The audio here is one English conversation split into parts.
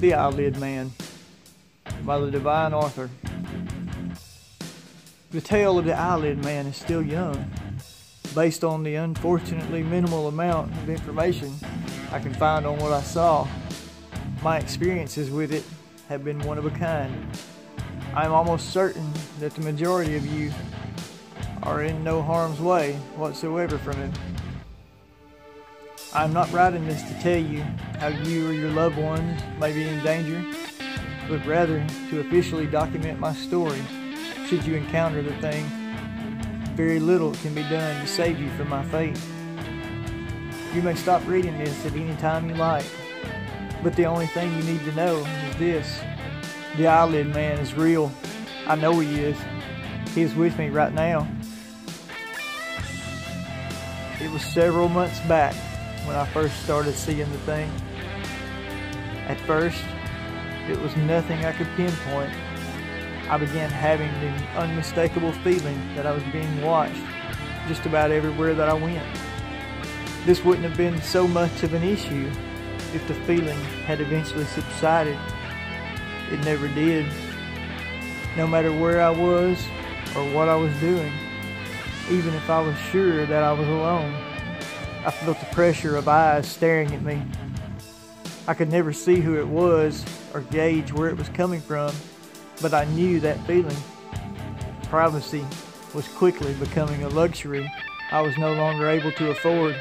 The Eyelid Man by the Divine Author. The tale of the Eyelid Man is still young. Based on the unfortunately minimal amount of information I can find on what I saw, my experiences with it have been one of a kind. I am almost certain that the majority of you are in no harm's way whatsoever from it. I am not writing this to tell you how you or your loved ones may be in danger, but rather to officially document my story should you encounter the thing. Very little can be done to save you from my fate. You may stop reading this at any time you like, but the only thing you need to know is this: the Eyelid Man is real. I know he is. He is with me right now. It was several months back when I first started seeing the thing. At first, it was nothing I could pinpoint. I began having the unmistakable feeling that I was being watched just about everywhere that I went. This wouldn't have been so much of an issue if the feeling had eventually subsided. It never did. No matter where I was or what I was doing, even if I was sure that I was alone, I felt the pressure of eyes staring at me. I could never see who it was or gauge where it was coming from, but I knew that feeling. Privacy was quickly becoming a luxury I was no longer able to afford.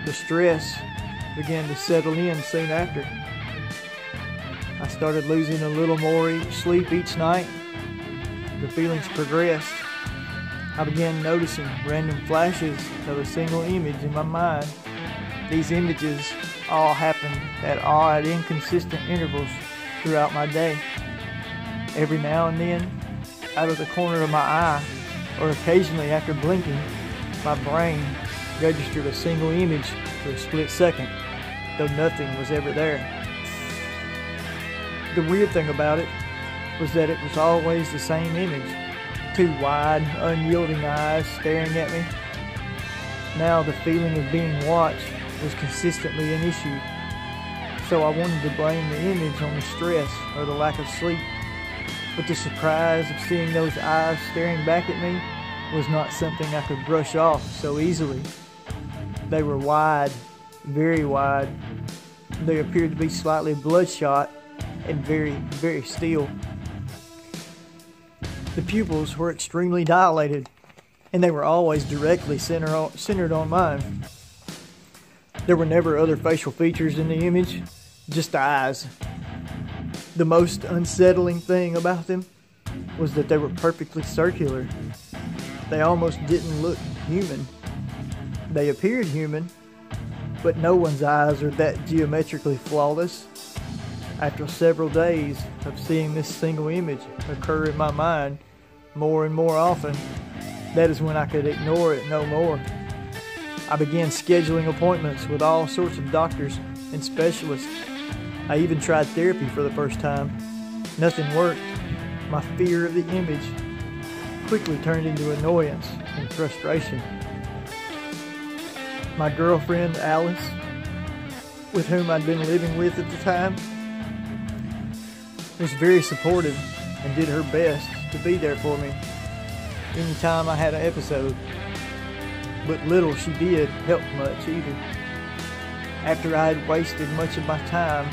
The stress began to settle in soon after. I started losing a little more sleep each night. The feelings progressed. I began noticing random flashes of a single image in my mind. These images all happened at odd, inconsistent intervals throughout my day. Every now and then, out of the corner of my eye, or occasionally after blinking, my brain registered a single image for a split second, though nothing was ever there. The weird thing about it was that it was always the same image. Two wide, unyielding eyes staring at me. Now the feeling of being watched was consistently an issue, so I wanted to blame the image on the stress or the lack of sleep. But the surprise of seeing those eyes staring back at me was not something I could brush off so easily. They were wide, very wide. They appeared to be slightly bloodshot and very, very still. The pupils were extremely dilated, and they were always directly centered on mine. There were never other facial features in the image, just eyes. The most unsettling thing about them was that they were perfectly circular. They almost didn't look human. They appeared human, but no one's eyes are that geometrically flawless. After several days of seeing this single image occur in my mind more and more often, that is when I could ignore it no more. I began scheduling appointments with all sorts of doctors and specialists. I even tried therapy for the first time. Nothing worked. My fear of the image quickly turned into annoyance and frustration. My girlfriend, Alice, with whom I'd been living with at the time, was very supportive and did her best to be there for me anytime I had an episode. But little she did help much either. After I had wasted much of my time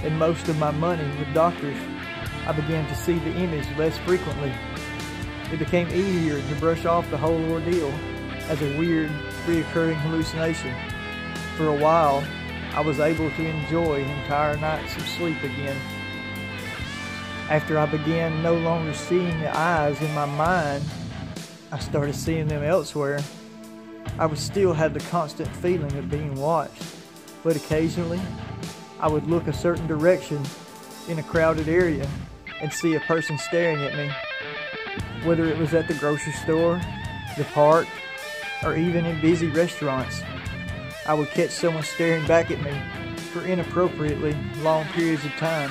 and most of my money with doctors, I began to see the image less frequently. It became easier to brush off the whole ordeal as a weird, reoccurring hallucination. For a while, I was able to enjoy entire nights of sleep again. After I began no longer seeing the eyes in my mind, I started seeing them elsewhere. I would still have the constant feeling of being watched, but occasionally I would look a certain direction in a crowded area and see a person staring at me. Whether it was at the grocery store, the park, or even in busy restaurants, I would catch someone staring back at me for inappropriately long periods of time.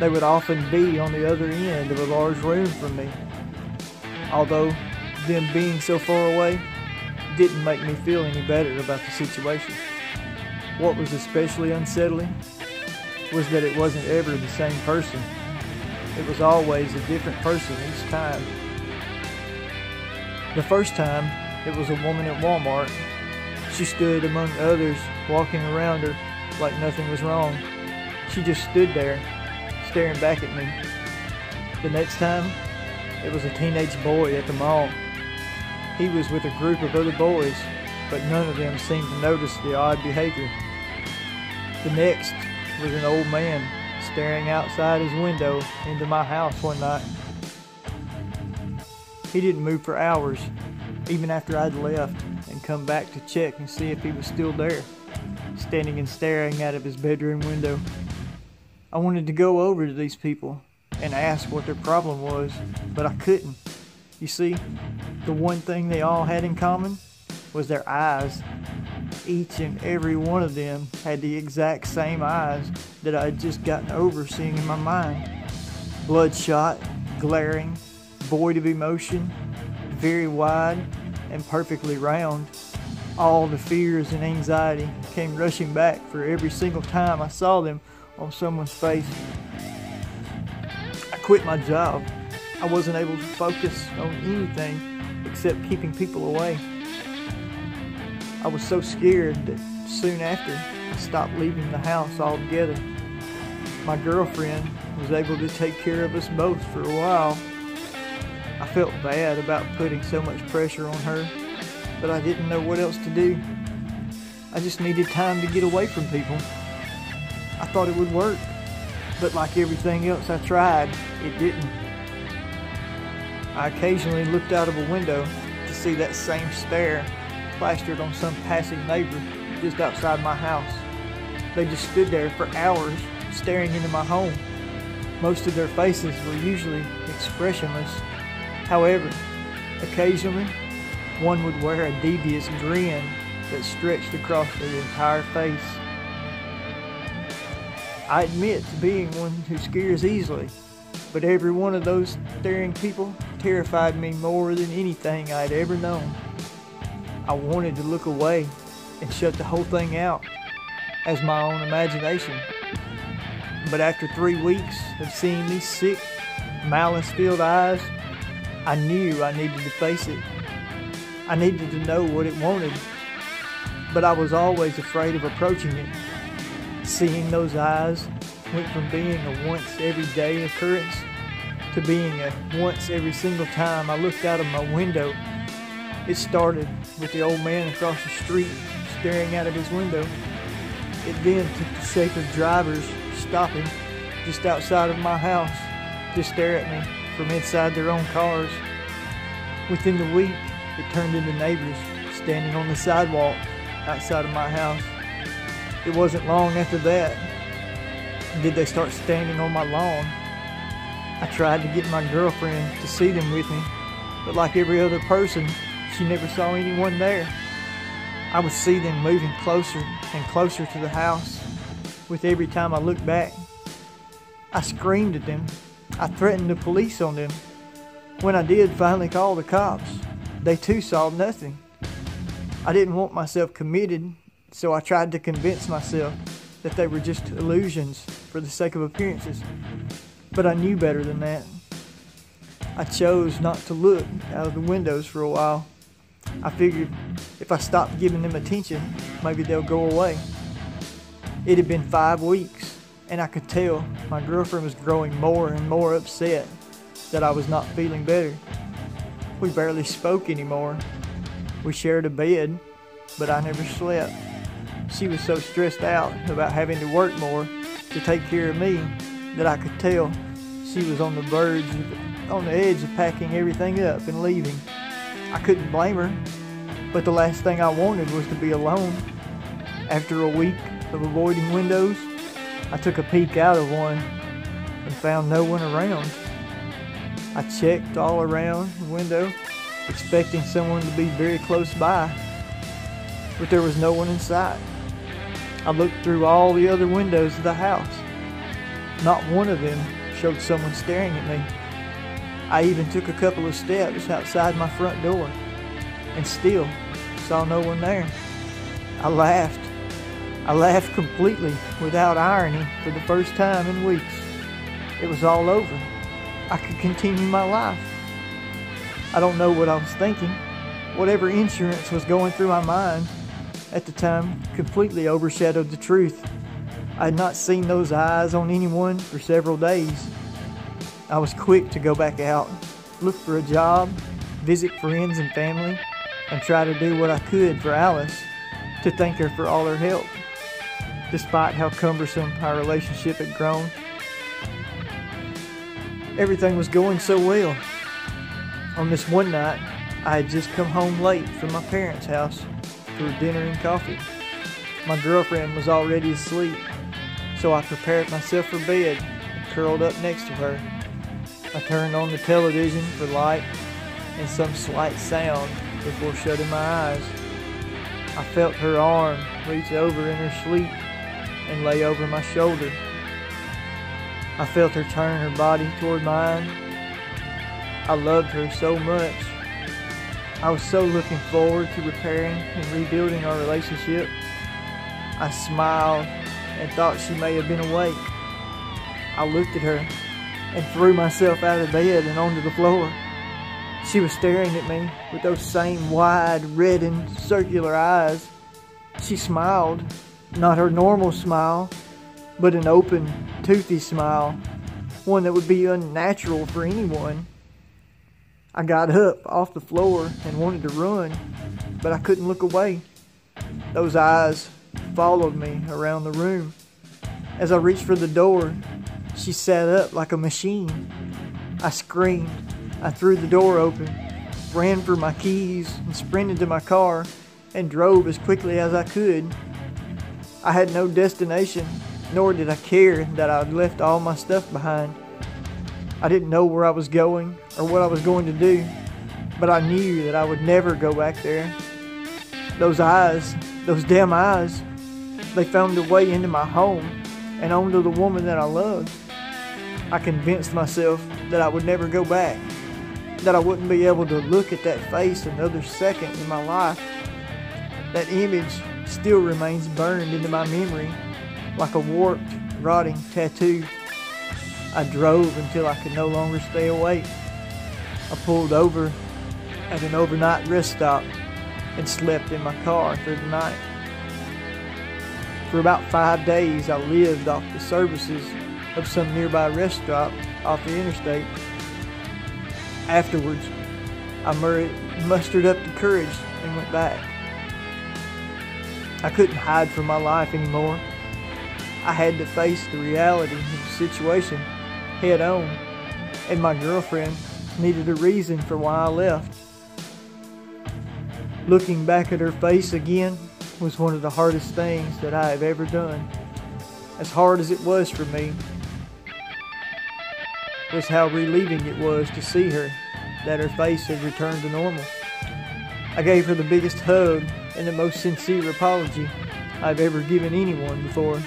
They would often be on the other end of a large room from me. Although them being so far away didn't make me feel any better about the situation. What was especially unsettling was that it wasn't ever the same person. It was always a different person each time. The first time, it was a woman at Walmart. She stood among others, walking around her like nothing was wrong. She just stood there, staring back at me. The next time, it was a teenage boy at the mall. He was with a group of other boys, but none of them seemed to notice the odd behavior. The next was an old man staring outside his window into my house one night. He didn't move for hours, even after I'd left and come back to check and see if he was still there, standing and staring out of his bedroom window. I wanted to go over to these people and ask what their problem was, but I couldn't. You see, the one thing they all had in common was their eyes. Each and every one of them had the exact same eyes that I had just gotten over seeing in my mind. Bloodshot, glaring, void of emotion, very wide and perfectly round. All the fears and anxiety came rushing back for every single time I saw them on someone's face. I quit my job. I wasn't able to focus on anything except keeping people away. I was so scared that soon after, I stopped leaving the house altogether. My girlfriend was able to take care of us both for a while. I felt bad about putting so much pressure on her, but I didn't know what else to do. I just needed time to get away from people. I thought it would work, but like everything else I tried, it didn't. I occasionally looked out of a window to see that same stare plastered on some passing neighbor just outside my house. They just stood there for hours staring into my home. Most of their faces were usually expressionless. However, occasionally, one would wear a devious grin that stretched across their entire face. I admit to being one who scares easily, but every one of those staring people terrified me more than anything I'd ever known. I wanted to look away and shut the whole thing out as my own imagination. But after 3 weeks of seeing these sick, malice-filled eyes, I knew I needed to face it. I needed to know what it wanted, but I was always afraid of approaching it. Seeing those eyes went from being a once every day occurrence to being a once every single time I looked out of my window. It started with the old man across the street staring out of his window. It then took the shape of drivers stopping just outside of my house to stare at me from inside their own cars. Within the week, it turned into neighbors standing on the sidewalk outside of my house. It wasn't long after that did they start standing on my lawn. I tried to get my girlfriend to see them with me, but like every other person, she never saw anyone there. I would see them moving closer and closer to the house. With every time I looked back, I screamed at them. I threatened the police on them. When I did finally call the cops, they too saw nothing. I didn't want myself committed, so I tried to convince myself that they were just illusions for the sake of appearances. But I knew better than that. I chose not to look out of the windows for a while. I figured if I stopped giving them attention, maybe they'll go away. It had been 5 weeks, and I could tell my girlfriend was growing more and more upset that I was not feeling better. We barely spoke anymore. We shared a bed, but I never slept. She was so stressed out about having to work more to take care of me that I could tell she was on the edge of packing everything up and leaving. I couldn't blame her, but the last thing I wanted was to be alone. After a week of avoiding windows, I took a peek out of one and found no one around. I checked all around the window, expecting someone to be very close by, but there was no one in sight. I looked through all the other windows of the house. Not one of them showed someone staring at me. I even took a couple of steps outside my front door and still saw no one there. I laughed. I laughed completely, without irony, for the first time in weeks. It was all over. I could continue my life. I don't know what I was thinking. Whatever insurance was going through my mind at the time completely overshadowed the truth. I had not seen those eyes on anyone for several days. I was quick to go back out, look for a job, visit friends and family, and try to do what I could for Alice, to thank her for all her help. Despite how cumbersome our relationship had grown, everything was going so well. On this one night, I had just come home late from my parents' house for dinner and coffee. My girlfriend was already asleep, so I prepared myself for bed and curled up next to her. I turned on the television for light and some slight sound before shutting my eyes. I felt her arm reach over in her sleep and lay over my shoulder. I felt her turn her body toward mine. I loved her so much. I was so looking forward to repairing and rebuilding our relationship. I smiled and thought she may have been awake. I looked at her and threw myself out of bed and onto the floor. She was staring at me with those same wide, reddened, circular eyes. She smiled, not her normal smile, but an open, toothy smile, one that would be unnatural for anyone. I got up off the floor and wanted to run, but I couldn't look away. Those eyes followed me around the room. As I reached for the door, she sat up like a machine. I screamed. I threw the door open, ran for my keys, and sprinted to my car and drove as quickly as I could. I had no destination, nor did I care that I had left all my stuff behind. I didn't know where I was going or what I was going to do, but I knew that I would never go back there. Those eyes, those damn eyes, they found their way into my home and onto the woman that I loved. I convinced myself that I would never go back, that I wouldn't be able to look at that face another second in my life. That image still remains burned into my memory like a warped, rotting tattoo. I drove until I could no longer stay awake. I pulled over at an overnight rest stop and slept in my car through the night. For about 5 days, I lived off the services of some nearby rest stop off the interstate. Afterwards, I mustered up the courage and went back. I couldn't hide from my life anymore. I had to face the reality of the situation head on, and my girlfriend needed a reason for why I left. Looking back at her face again was one of the hardest things that I have ever done. As hard as it was for me, was how relieving it was to see her, that her face had returned to normal. I gave her the biggest hug and the most sincere apology I've ever given anyone before.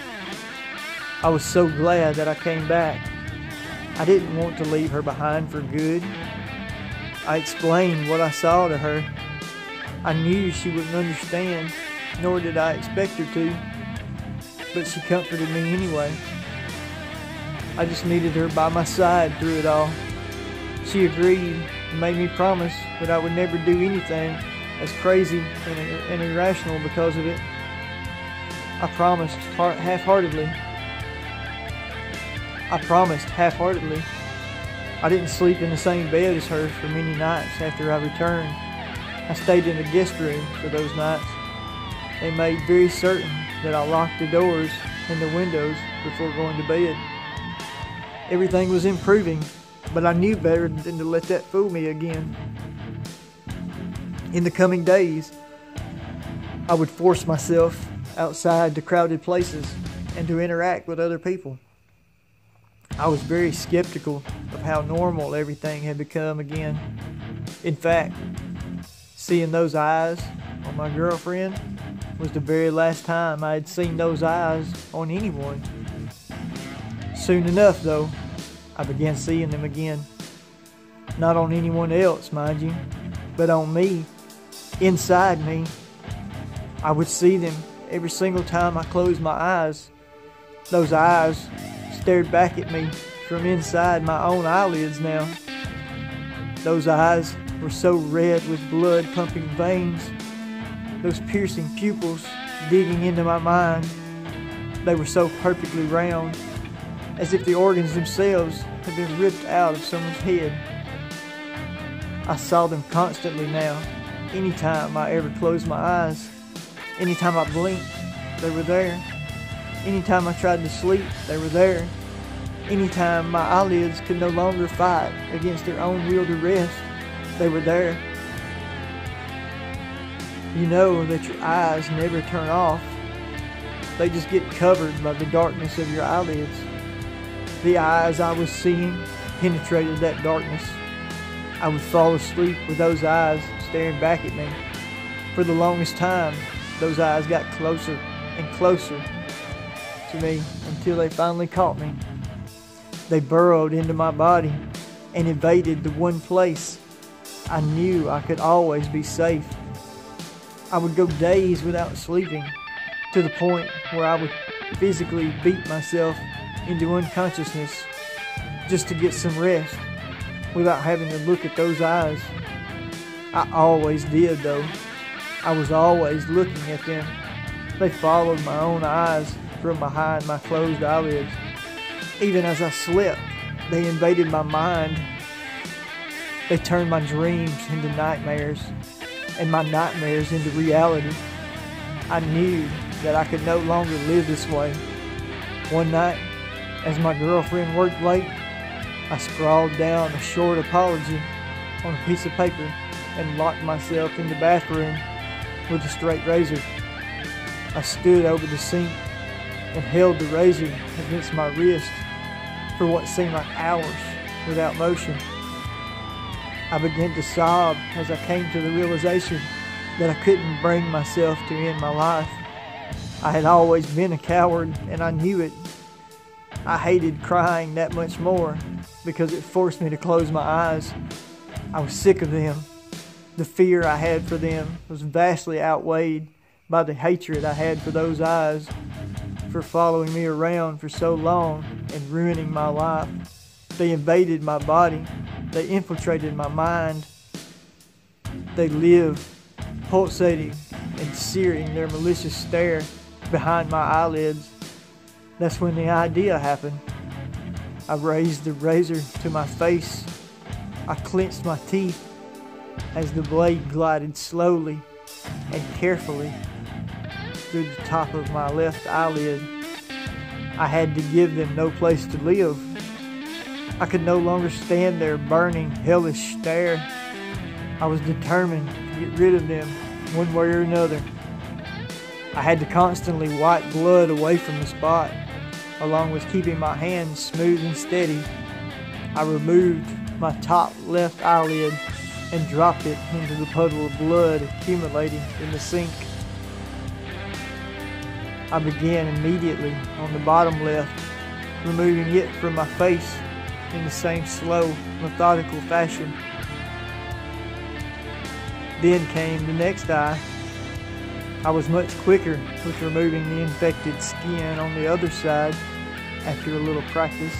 I was so glad that I came back. I didn't want to leave her behind for good. I explained what I saw to her. I knew she wouldn't understand, nor did I expect her to, but she comforted me anyway. I just needed her by my side through it all. She agreed and made me promise that I would never do anything as crazy and irrational because of it. I promised half-heartedly. I didn't sleep in the same bed as her for many nights after I returned. I stayed in the guest room for those nights. They made very certain that I locked the doors and the windows before going to bed. Everything was improving, but I knew better than to let that fool me again. In the coming days, I would force myself outside to crowded places and to interact with other people. I was very skeptical of how normal everything had become again. In fact, seeing those eyes on my girlfriend was the very last time I had seen those eyes on anyone. Soon enough, though, I began seeing them again. Not on anyone else, mind you, but on me, inside me. I would see them every single time I closed my eyes, those eyes stared back at me from inside my own eyelids now. Those eyes were so red with blood pumping veins, those piercing pupils digging into my mind. They were so perfectly round, as if the organs themselves had been ripped out of someone's head. I saw them constantly now. Anytime I ever closed my eyes, anytime I blinked, they were there. Anytime I tried to sleep, they were there. Anytime my eyelids could no longer fight against their own will to rest, they were there. You know that your eyes never turn off. They just get covered by the darkness of your eyelids. The eyes I was seeing penetrated that darkness. I would fall asleep with those eyes staring back at me. For the longest time, those eyes got closer and closer to me until they finally caught me. They burrowed into my body and invaded the one place I knew I could always be safe. I would go days without sleeping, to the point where I would physically beat myself into unconsciousness just to get some rest without having to look at those eyes. I always did though. I was always looking at them. They followed my own eyes from behind my closed eyelids. Even as I slept, they invaded my mind. They turned my dreams into nightmares and my nightmares into reality. I knew that I could no longer live this way. One night, as my girlfriend worked late, I scrawled down a short apology on a piece of paper and locked myself in the bathroom with a straight razor. I stood over the sink and held the razor against my wrist for what seemed like hours without motion. I began to sob as I came to the realization that I couldn't bring myself to end my life. I had always been a coward, and I knew it. I hated crying that much more because it forced me to close my eyes. I was sick of them. The fear I had for them was vastly outweighed by the hatred I had for those eyes, for following me around for so long and ruining my life. They invaded my body. They infiltrated my mind. They lived, pulsating and searing their malicious stare behind my eyelids. That's when the idea happened. I raised the razor to my face. I clenched my teeth as the blade glided slowly and carefully through the top of my left eyelid. I had to give them no place to live. I could no longer stand their burning, hellish stare. I was determined to get rid of them one way or another. I had to constantly wipe blood away from the spot, along with keeping my hands smooth and steady. I removed my top left eyelid and dropped it into the puddle of blood accumulating in the sink. I began immediately on the bottom left, removing it from my face in the same slow, methodical fashion. Then came the next eye. I was much quicker with removing the infected skin on the other side after a little practice.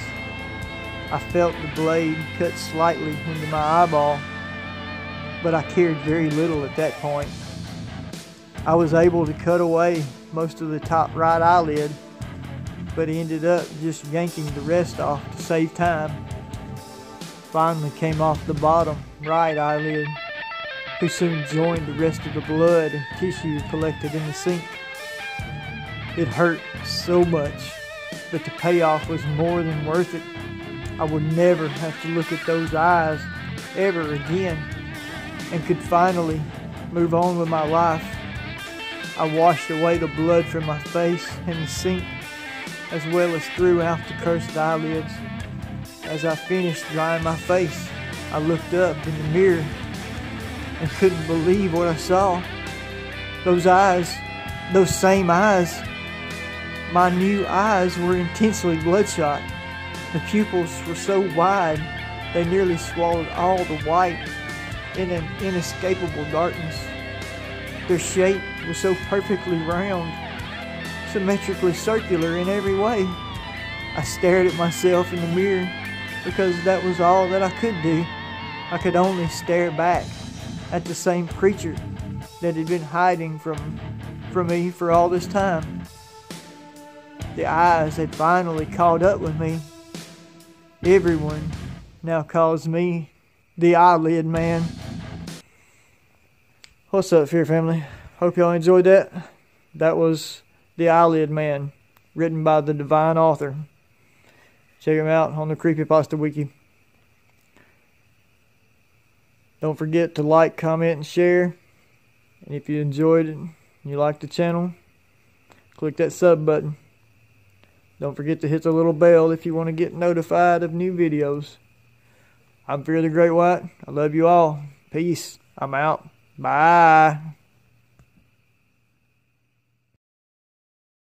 I felt the blade cut slightly into my eyeball, but I cared very little at that point. I was able to cut away most of the top right eyelid, but ended up just yanking the rest off to save time. Finally came off the bottom right eyelid, who soon joined the rest of the blood and tissue collected in the sink. It hurt so much, but the payoff was more than worth it. I would never have to look at those eyes ever again, and could finally move on with my life. I washed away the blood from my face in the sink, as well as threw out the cursed eyelids. As I finished drying my face, I looked up in the mirror and couldn't believe what I saw. Those eyes, those same eyes, my new eyes were intensely bloodshot. The pupils were so wide, they nearly swallowed all the white in an inescapable darkness. Their shape was so perfectly round, symmetrically circular in every way. I stared at myself in the mirror because that was all that I could do. I could only stare back at the same creature that had been hiding from me for all this time. The eyes had finally caught up with me. Everyone now calls me the Eyelid Man. What's up, Fear Family? Hope y'all enjoyed that. That was The Eyelid Man, written by TheDivineAuthor. Check him out on the Creepypasta wiki. Don't forget to like, comment, and share. And if you enjoyed it and you like the channel, click that sub button. Don't forget to hit the little bell if you want to get notified of new videos. I'm Fear the Greatwhite. I love you all. Peace. I'm out. Bye.